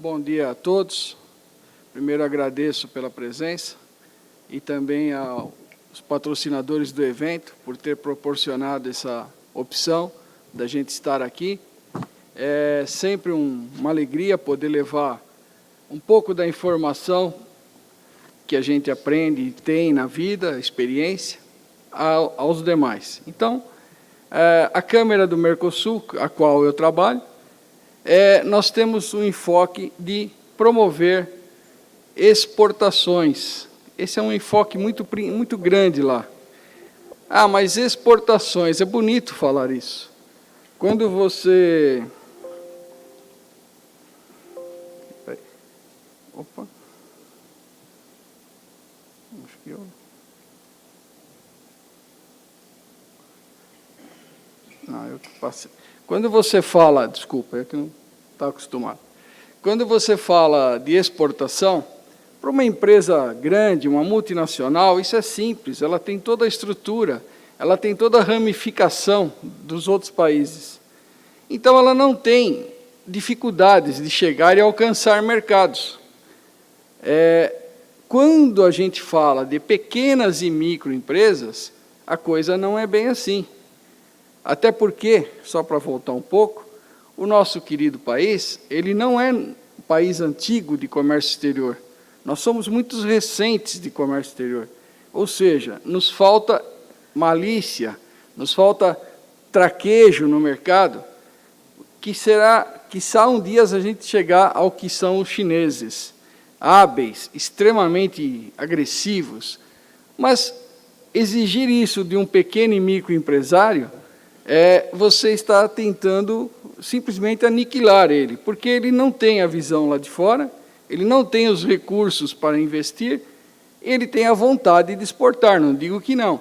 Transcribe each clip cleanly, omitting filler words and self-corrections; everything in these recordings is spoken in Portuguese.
bom dia a todos. Primeiro agradeço pela presença e também aos patrocinadores do evento por ter proporcionado essa opção da gente estar aqui. É sempre uma alegria poder levar um pouco da informação que a gente aprende e tem na vida, experiência, aos demais. Então, a Câmara do Mercosul, a qual eu trabalho, nós temos um enfoque de promover exportações. Esse é um enfoque muito grande lá. Ah, mas exportações, é bonito falar isso. Quando você... Opa. Acho que eu... Não, eu que passei. Quando você fala, desculpa, é que não está acostumado. Quando você fala de exportação, para uma empresa grande, uma multinacional, isso é simples, ela tem toda a estrutura, ela tem toda a ramificação dos outros países. Então, ela não tem dificuldades de chegar e alcançar mercados. Quando a gente fala de pequenas e microempresas, a coisa não é bem assim. Até porque, só para voltar um pouco, o nosso querido país, ele não é um país antigo de comércio exterior. Nós somos muito recentes de comércio exterior. Ou seja, nos falta malícia, nos falta traquejo no mercado, que será, quiçá um dia a gente chegar ao que são os chineses, hábeis, extremamente agressivos. Mas exigir isso de um pequeno e microempresário, você está tentando simplesmente aniquilar ele, porque ele não tem a visão lá de fora, ele não tem os recursos para investir, ele tem a vontade de exportar, não digo que não,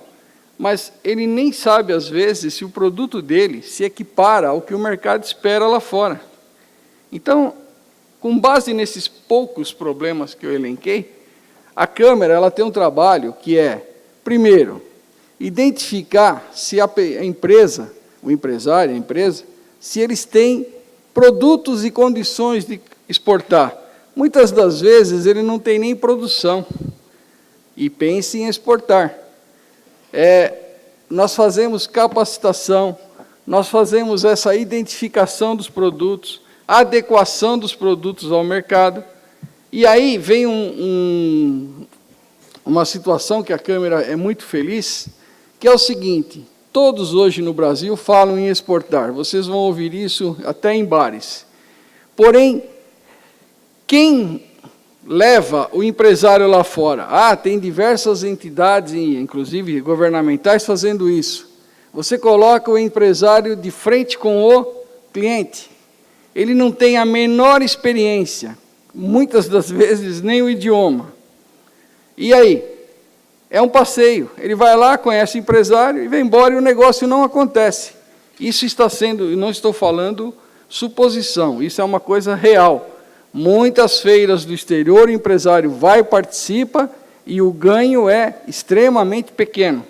mas ele nem sabe, às vezes, se o produto dele se equipara ao que o mercado espera lá fora. Então, com base nesses poucos problemas que eu elenquei, a Câmara ela tem um trabalho que é, primeiro, identificar se a empresa, o empresário, a empresa, se eles têm produtos e condições de exportar. Muitas das vezes ele não tem nem produção e pensa em exportar. Nós fazemos capacitação, nós fazemos essa identificação dos produtos, adequação dos produtos ao mercado, e aí vem uma situação que a Câmara é muito feliz, que é o seguinte: todos hoje no Brasil falam em exportar, vocês vão ouvir isso até em bares. Porém, quem leva o empresário lá fora? Tem diversas entidades, inclusive governamentais, fazendo isso. Você coloca o empresário de frente com o cliente. Ele não tem a menor experiência, muitas das vezes nem o idioma. E aí? É um passeio, ele vai lá, conhece o empresário e vai embora e o negócio não acontece. Isso está sendo, eu não estou falando suposição, isso é uma coisa real. Muitas feiras do exterior, o empresário vai, participa e o ganho é extremamente pequeno.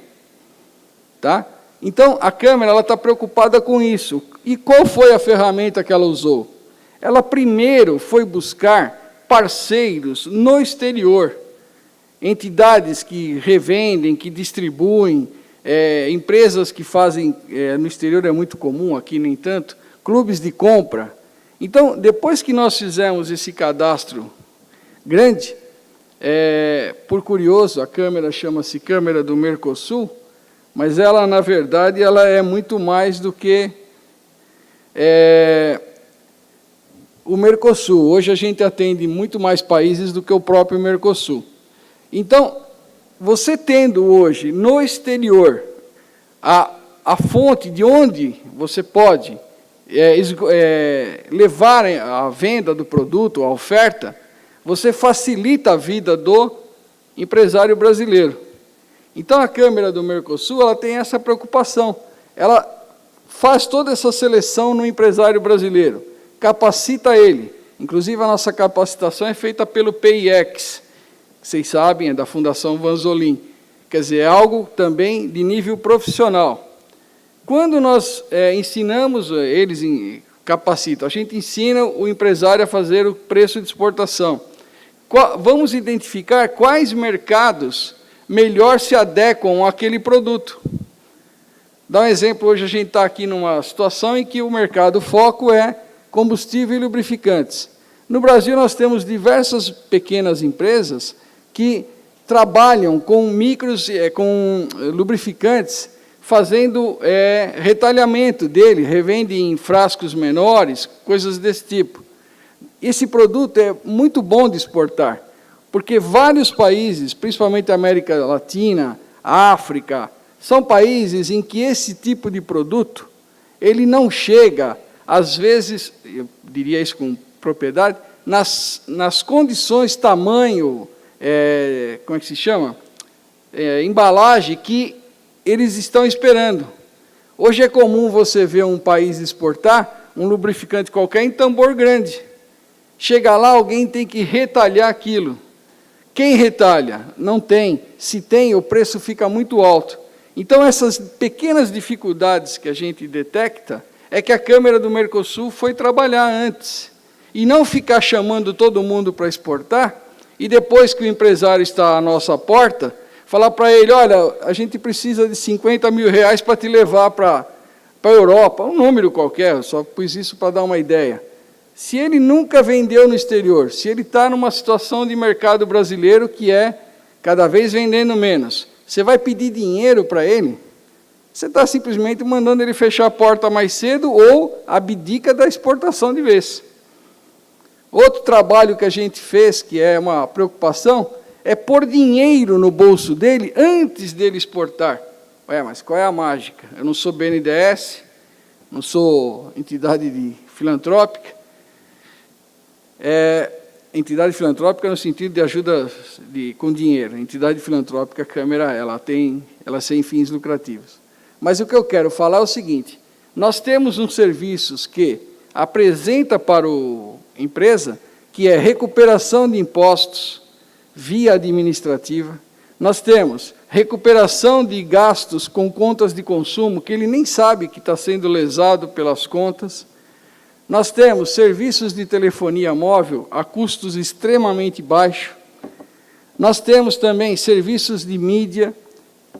Tá? Então, a Câmara está preocupada com isso. E qual foi a ferramenta que ela usou? Ela primeiro foi buscar parceiros no exterior, entidades que revendem, que distribuem, empresas que fazem, no exterior é muito comum, aqui nem tanto, clubes de compra. Então, depois que nós fizemos esse cadastro grande, por curioso, a Câmara chama-se Câmara do Mercosul, mas ela, na verdade, ela é muito mais do que o Mercosul. Hoje a gente atende muito mais países do que o próprio Mercosul. Então, você tendo hoje no exterior a fonte de onde você pode levar a venda do produto, a oferta, você facilita a vida do empresário brasileiro. Então, a Câmara do Mercosul ela tem essa preocupação. Ela faz toda essa seleção no empresário brasileiro, capacita ele. Inclusive, a nossa capacitação é feita pelo PIEX, vocês sabem, é da Fundação Vanzolin. Quer dizer, é algo também de nível profissional. Quando nós ensinamos eles capacita. A gente ensina o empresário a fazer o preço de exportação. Vamos identificar quais mercados melhor se adequam àquele produto. Dá um exemplo, hoje a gente está aqui numa situação em que o mercado foco é combustível e lubrificantes. No Brasil, nós temos diversas pequenas empresas que trabalham com com lubrificantes, fazendo retalhamento dele, revende em frascos menores, coisas desse tipo. Esse produto é muito bom de exportar, porque vários países, principalmente a América Latina, África, são países em que esse tipo de produto, ele não chega, às vezes, eu diria isso com propriedade, nas condições, tamanho, como é que se chama? Embalagem que eles estão esperando. Hoje é comum você ver um país exportar um lubrificante qualquer em tambor grande. Chega lá, alguém tem que retalhar aquilo. Quem retalha? Não tem. Se tem, o preço fica muito alto. Então, essas pequenas dificuldades que a gente detecta, é que a Câmara do Mercosul foi trabalhar antes. E não ficar chamando todo mundo para exportar, e depois que o empresário está à nossa porta, falar para ele, olha, a gente precisa de 50 mil reais para te levar para a Europa, um número qualquer, só pus isso para dar uma ideia. Se ele nunca vendeu no exterior, se ele está numa situação de mercado brasileiro que é cada vez vendendo menos, você vai pedir dinheiro para ele? Você está simplesmente mandando ele fechar a porta mais cedo ou abdica da exportação de vez. Outro trabalho que a gente fez, que é uma preocupação, é pôr dinheiro no bolso dele antes dele exportar. Ué, mas qual é a mágica? Eu não sou BNDES, não sou entidade filantrópica. Entidade filantrópica no sentido de ajuda com dinheiro. Entidade filantrópica, a Câmara, ela sem fins lucrativos. Mas o que eu quero falar é o seguinte, nós temos uns serviços que apresenta para a empresa, que é recuperação de impostos via administrativa. Nós temos recuperação de gastos com contas de consumo, que ele nem sabe que está sendo lesado pelas contas. Nós temos serviços de telefonia móvel a custos extremamente baixos. Nós temos também serviços de mídia,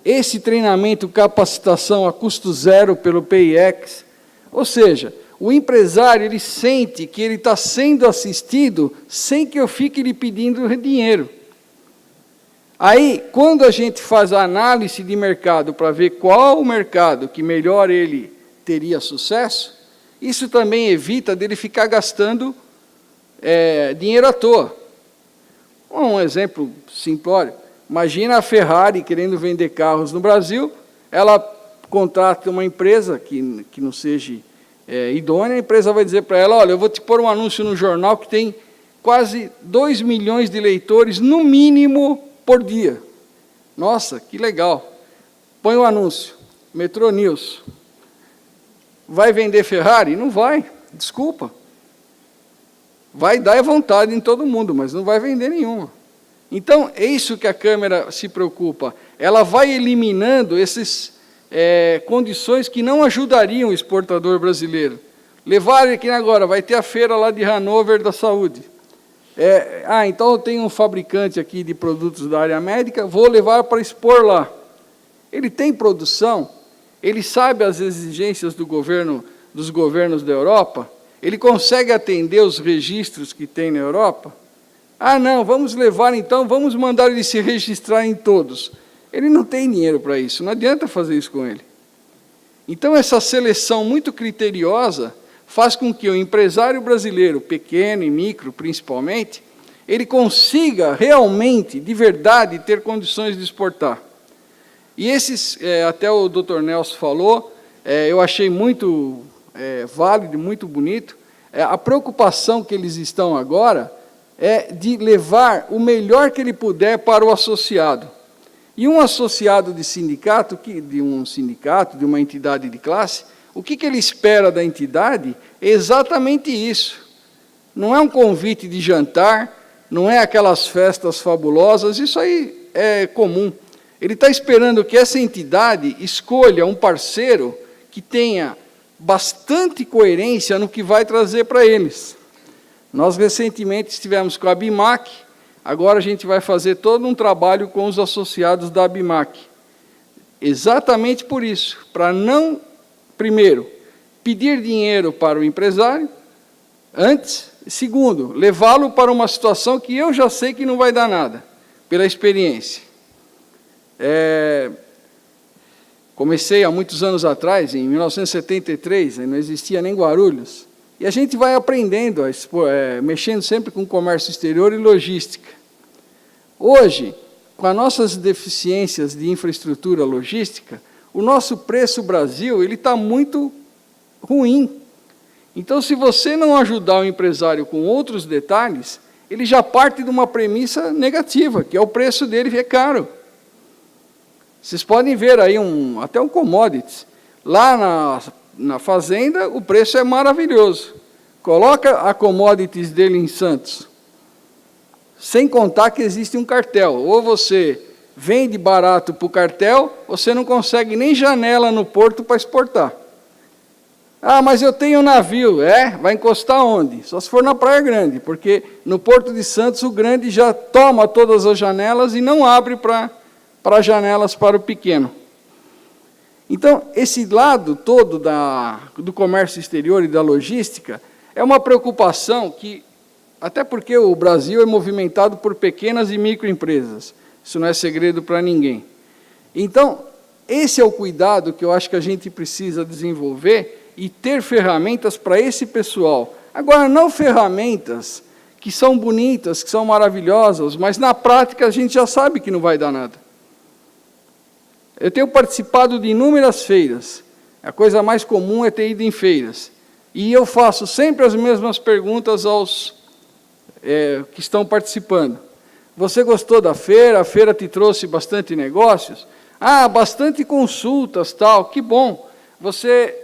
esse treinamento, capacitação a custo zero pelo PIEX. Ou seja, o empresário ele sente que ele está sendo assistido sem que eu fique lhe pedindo dinheiro. Aí, quando a gente faz a análise de mercado para ver qual o mercado que melhor ele teria sucesso, isso também evita dele ficar gastando dinheiro à toa. Um exemplo simplório. Imagina a Ferrari querendo vender carros no Brasil, ela contrata uma empresa que não seja idônea, a empresa vai dizer para ela, olha, eu vou te pôr um anúncio no jornal que tem quase 2 milhões de leitores, no mínimo, por dia. Nossa, que legal. Põe o anúncio, Metrô News. Vai vender Ferrari? Não vai, desculpa. Vai dar vontade em todo mundo, mas não vai vender nenhuma. Então, é isso que a Câmara se preocupa. Ela vai eliminando essas condições que não ajudariam o exportador brasileiro. Levar aqui agora, vai ter a feira lá de Hanover da saúde. Então eu tenho um fabricante aqui de produtos da área médica, vou levar para expor lá. Ele tem produção, ele sabe as exigências dos governos da Europa, ele consegue atender os registros que tem na Europa. Não, vamos levar então, vamos mandar ele se registrar em todos. Ele não tem dinheiro para isso, não adianta fazer isso com ele. Então, essa seleção muito criteriosa faz com que o empresário brasileiro, pequeno e micro principalmente, ele consiga realmente, de verdade, ter condições de exportar. E esses, até o Dr. Nelson falou, eu achei muito válido, muito bonito, a preocupação que eles estão agora é de levar o melhor que ele puder para o associado. E um associado de sindicato, de uma entidade de classe, o que ele espera da entidade é exatamente isso. Não é um convite de jantar, não é aquelas festas fabulosas, isso aí é comum. Ele está esperando que essa entidade escolha um parceiro que tenha bastante coerência no que vai trazer para eles. Nós recentemente estivemos com a ABIMAQ, agora a gente vai fazer todo um trabalho com os associados da ABIMAQ. Exatamente por isso, para não, primeiro, pedir dinheiro para o empresário, antes, segundo, levá-lo para uma situação que eu já sei que não vai dar nada, pela experiência. Comecei há muitos anos atrás, em 1973, não existia nem Guarulhos, e a gente vai aprendendo, mexendo sempre com comércio exterior e logística. Hoje, com as nossas deficiências de infraestrutura logística, o nosso preço Brasil está muito ruim. Então, se você não ajudar o empresário com outros detalhes, ele já parte de uma premissa negativa, que é o preço dele é caro. Vocês podem ver aí até um commodities. Lá na fazenda, o preço é maravilhoso. Coloca a commodities dele em Santos, sem contar que existe um cartel. Ou você vende barato para o cartel, você não consegue nem janela no porto para exportar. Ah, mas eu tenho um navio. Vai encostar onde? Só se for na Praia Grande, porque no Porto de Santos o grande já toma todas as janelas e não abre para janelas para o pequeno. Então, esse lado todo do comércio exterior e da logística é uma preocupação que, até porque o Brasil é movimentado por pequenas e microempresas, isso não é segredo para ninguém. Então, esse é o cuidado que eu acho que a gente precisa desenvolver e ter ferramentas para esse pessoal. Agora, não ferramentas que são bonitas, que são maravilhosas, mas na prática a gente já sabe que não vai dar nada. Eu tenho participado de inúmeras feiras. A coisa mais comum é ter ido em feiras. E eu faço sempre as mesmas perguntas aos que estão participando. Você gostou da feira? A feira te trouxe bastante negócios? Ah, bastante consultas, tal. Que bom. Você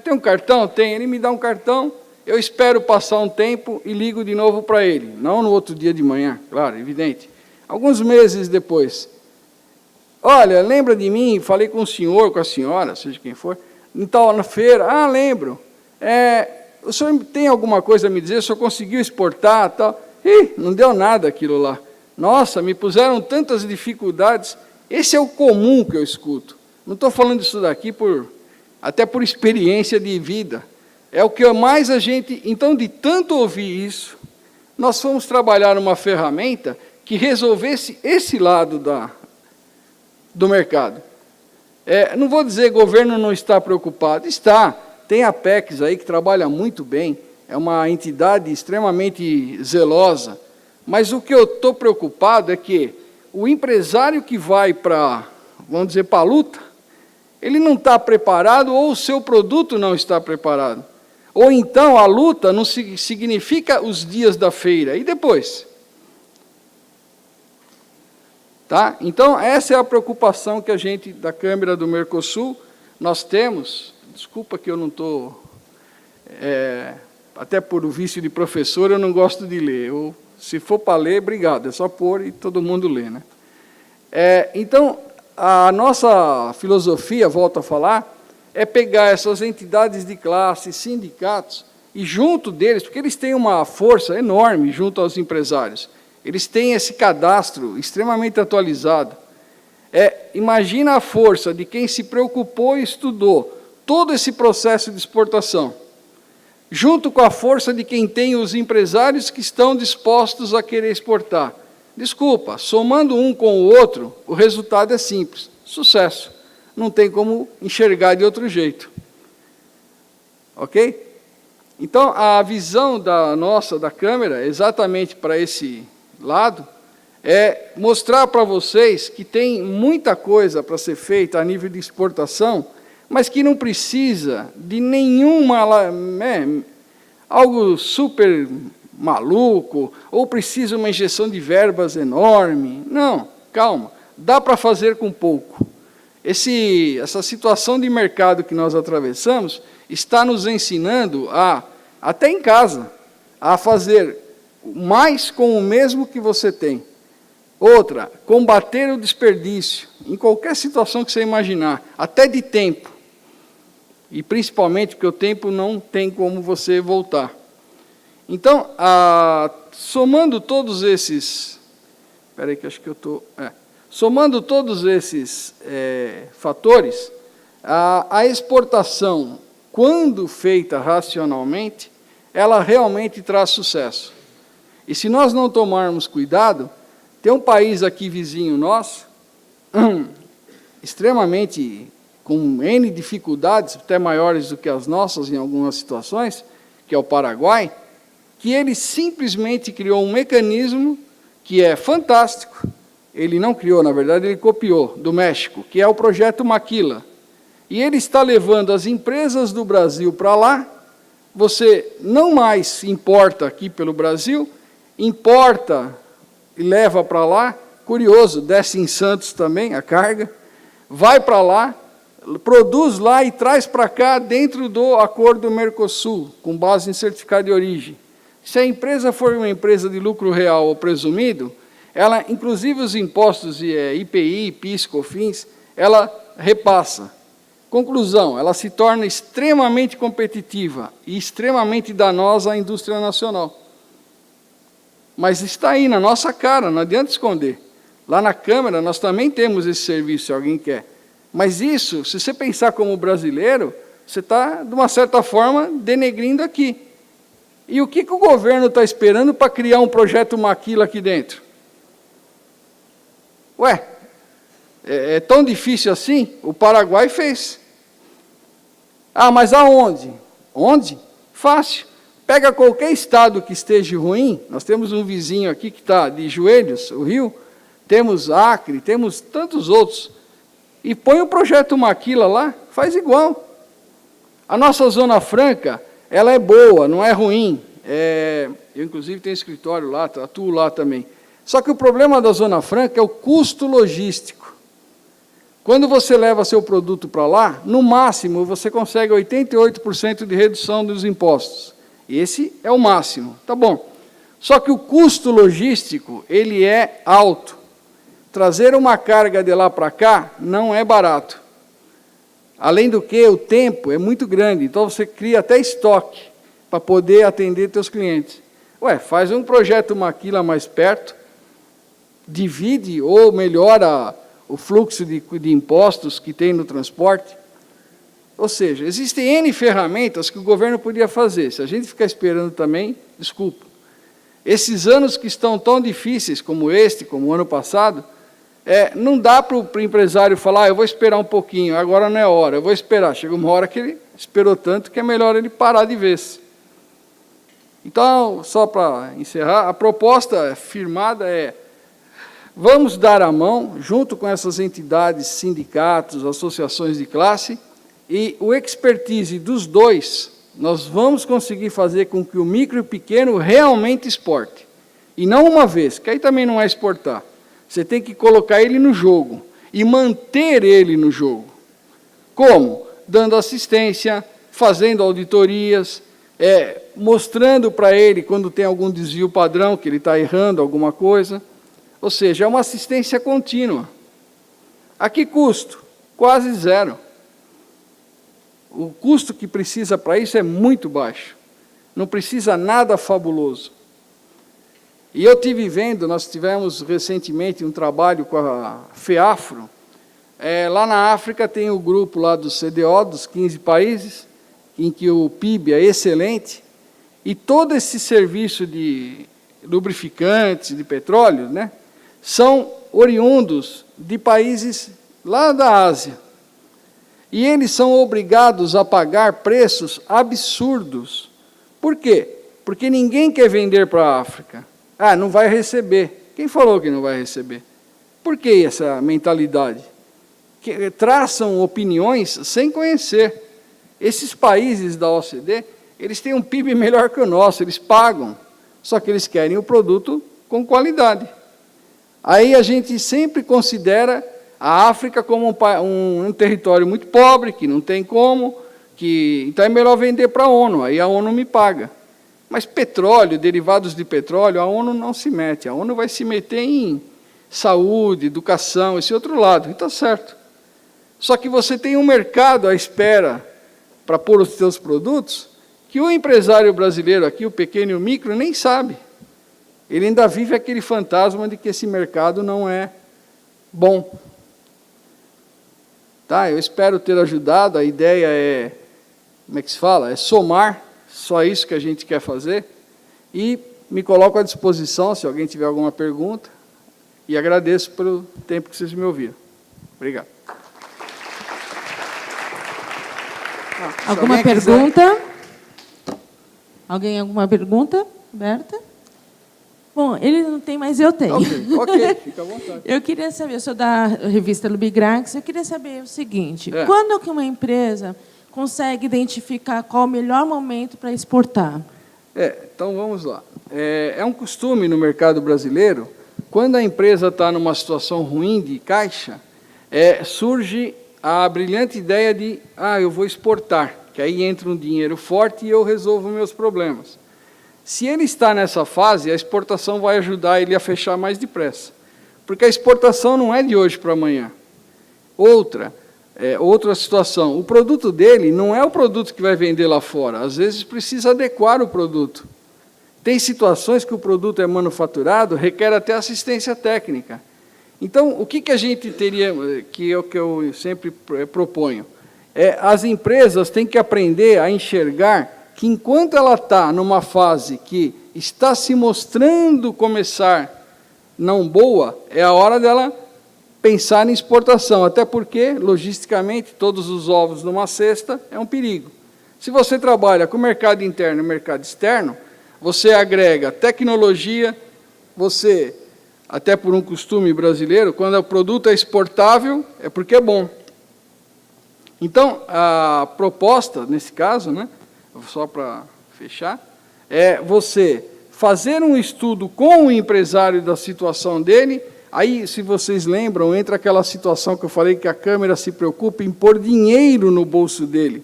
tem um cartão? Tem. Ele me dá um cartão, eu espero passar um tempo e ligo de novo para ele. Não no outro dia de manhã, claro, evidente. Alguns meses depois. Olha, lembra de mim? Falei com o senhor, com a senhora, seja quem for, então, na feira. Ah, lembro. O senhor tem alguma coisa a me dizer? O senhor conseguiu exportar? Tal? Não deu nada aquilo lá. Nossa, me puseram tantas dificuldades. Esse é o comum que eu escuto. Não estou falando isso daqui até por experiência de vida. É o que mais a gente... Então, de tanto ouvir isso, nós fomos trabalhar uma ferramenta que resolvesse esse lado do mercado. Não vou dizer que o governo não está preocupado. Está. Tem a Apex aí que trabalha muito bem, é uma entidade extremamente zelosa, mas o que eu estou preocupado é que o empresário que vai para a luta, ele não está preparado ou o seu produto não está preparado. Ou então a luta não significa os dias da feira. E depois? Tá? Então, essa é a preocupação que a gente, da Câmara do Mercosul, nós temos. Desculpa que eu não estou... até por o vício de professor, eu não gosto de ler. Se for para ler, obrigado, é só pôr e todo mundo lê. Né? Então, a nossa filosofia, volto a falar, é pegar essas entidades de classe, sindicatos, e junto deles, porque eles têm uma força enorme junto aos empresários, eles têm esse cadastro extremamente atualizado. Imagina a força de quem se preocupou e estudou todo esse processo de exportação, junto com a força de quem tem os empresários que estão dispostos a querer exportar. Desculpa, somando um com o outro, o resultado é simples, sucesso. Não tem como enxergar de outro jeito. Ok? Então, a visão da Câmara, exatamente para esse lado, é mostrar para vocês que tem muita coisa para ser feita a nível de exportação, mas que não precisa de nenhuma... algo super maluco, ou precisa uma injeção de verbas enorme. Não, calma, dá para fazer com pouco. Essa situação de mercado que nós atravessamos está nos ensinando, até em casa, a fazer mais com o mesmo que você tem. Outra, combater o desperdício, em qualquer situação que você imaginar, até de tempo. E principalmente porque o tempo não tem como você voltar. Então, somando todos esses... Espera aí que acho que eu estou... somando todos esses fatores, a exportação, quando feita racionalmente, ela realmente traz sucesso. E se nós não tomarmos cuidado, tem um país aqui vizinho nosso, extremamente com N dificuldades, até maiores do que as nossas em algumas situações, que é o Paraguai, que ele simplesmente criou um mecanismo que é fantástico. Ele não criou, na verdade, ele copiou, do México, que é o Projeto Maquila. E ele está levando as empresas do Brasil para lá, você não mais importa aqui pelo Brasil, importa e leva para lá, curioso, desce em Santos também a carga, vai para lá, produz lá e traz para cá dentro do acordo Mercosul, com base em certificado de origem. Se a empresa for uma empresa de lucro real ou presumido, ela, inclusive os impostos IPI, PIS, COFINS, ela repassa. Conclusão, ela se torna extremamente competitiva e extremamente danosa à indústria nacional. Mas está aí na nossa cara, não adianta esconder. Lá na Câmara nós também temos esse serviço, se alguém quer. Mas isso, se você pensar como brasileiro, você está, de uma certa forma, denegrindo aqui. E o que o governo está esperando para criar um projeto Maquila aqui dentro? Ué, é tão difícil assim? O Paraguai fez. Ah, mas aonde? Onde? Fácil. Pega qualquer estado que esteja ruim, nós temos um vizinho aqui que está de joelhos, o Rio, temos Acre, temos tantos outros, e põe o projeto Maquila lá, faz igual. A nossa Zona Franca, ela é boa, não é ruim. Eu, inclusive, tenho escritório lá, atuo lá também. Só que o problema da Zona Franca é o custo logístico. Quando você leva seu produto para lá, no máximo, você consegue 88% de redução dos impostos. Esse é o máximo, tá bom. Só que o custo logístico, ele é alto. Trazer uma carga de lá para cá não é barato. Além do que, o tempo é muito grande, então você cria até estoque para poder atender seus clientes. Ué, faz um projeto Maquila mais perto, divide ou melhora o fluxo de impostos que tem no transporte. Ou seja, existem N ferramentas que o governo podia fazer. Se a gente ficar esperando também, desculpa. Esses anos que estão tão difíceis, como este, como o ano passado, não dá para o empresário falar, eu vou esperar um pouquinho, agora não é hora, eu vou esperar. Chega uma hora que ele esperou tanto que é melhor ele parar de vez. Então, só para encerrar, a proposta firmada é: vamos dar a mão, junto com essas entidades, sindicatos, associações de classe, e o expertise dos dois, nós vamos conseguir fazer com que o micro e o pequeno realmente exporte. E não uma vez, que aí também não é exportar. Você tem que colocar ele no jogo e manter ele no jogo. Como? Dando assistência, fazendo auditorias, mostrando para ele quando tem algum desvio padrão, que ele está errando alguma coisa. Ou seja, é uma assistência contínua. A que custo? Quase zero. O custo que precisa para isso é muito baixo. Não precisa nada fabuloso. E eu estive vendo, nós tivemos recentemente um trabalho com a FEAFRO. Lá na África tem o grupo lá do CDO, dos 15 países, em que o PIB é excelente, e todo esse serviço de lubrificantes, de petróleo, né, são oriundos de países lá da Ásia. E eles são obrigados a pagar preços absurdos. Por quê? Porque ninguém quer vender para a África. Ah, não vai receber. Quem falou que não vai receber? Por que essa mentalidade? Que traçam opiniões sem conhecer. Esses países da OCDE, eles têm um PIB melhor que o nosso, eles pagam. Só que eles querem o produto com qualidade. Aí a gente sempre considera a África como um território muito pobre, que não tem como, então é melhor vender para a ONU, aí a ONU me paga. Mas petróleo, derivados de petróleo, a ONU não se mete, a ONU vai se meter em saúde, educação, esse outro lado, e está certo. Só que você tem um mercado à espera para pôr os seus produtos, que o empresário brasileiro aqui, o pequeno e o micro, nem sabe. Ele ainda vive aquele fantasma de que esse mercado não é bom. Tá? Eu espero ter ajudado. A ideia é, como é que se fala? É somar, só isso que a gente quer fazer. E me coloco à disposição, se alguém tiver alguma pergunta, e agradeço pelo tempo que vocês me ouviram. Obrigado. Alguma pergunta? Alguém, alguma pergunta? Berta? Bom, ele não tem, mas eu tenho. Ok, fica à vontade. Eu queria saber, eu sou da revista Lubigrax, eu queria saber o seguinte, quando que uma empresa consegue identificar qual o melhor momento para exportar? Então, vamos lá. É um costume no mercado brasileiro, quando a empresa está numa situação ruim de caixa, surge a brilhante ideia de, eu vou exportar, que aí entra um dinheiro forte e eu resolvo meus problemas. Se ele está nessa fase, a exportação vai ajudar ele a fechar mais depressa. Porque a exportação não é de hoje para amanhã. Outra situação, o produto dele não é o produto que vai vender lá fora. Às vezes precisa adequar o produto. Tem situações que o produto é manufaturado, requer até assistência técnica. Então, o que a gente teria, que é o que eu sempre proponho, as empresas têm que aprender a enxergar que enquanto ela está numa fase que está se mostrando começar não boa, é a hora dela pensar em exportação, até porque, logisticamente, todos os ovos numa cesta é um perigo. Se você trabalha com o mercado interno e o mercado externo, você agrega tecnologia, você, até por um costume brasileiro, quando o produto é exportável, é porque é bom. Então, a proposta, nesse caso, só para fechar, é você fazer um estudo com o empresário da situação dele. Aí, se vocês lembram, entra aquela situação que eu falei que a Câmara se preocupa em pôr dinheiro no bolso dele.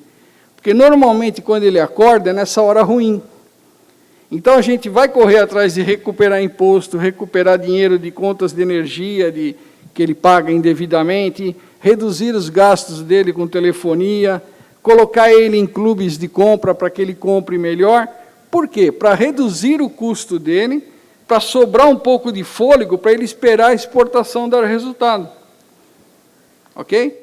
Porque, normalmente, quando ele acorda, é nessa hora ruim. Então, a gente vai correr atrás de recuperar imposto, recuperar dinheiro de contas de energia que ele paga indevidamente, reduzir os gastos dele com telefonia, colocar ele em clubes de compra para que ele compre melhor. Por quê? Para reduzir o custo dele, para sobrar um pouco de fôlego, para ele esperar a exportação dar resultado. Ok?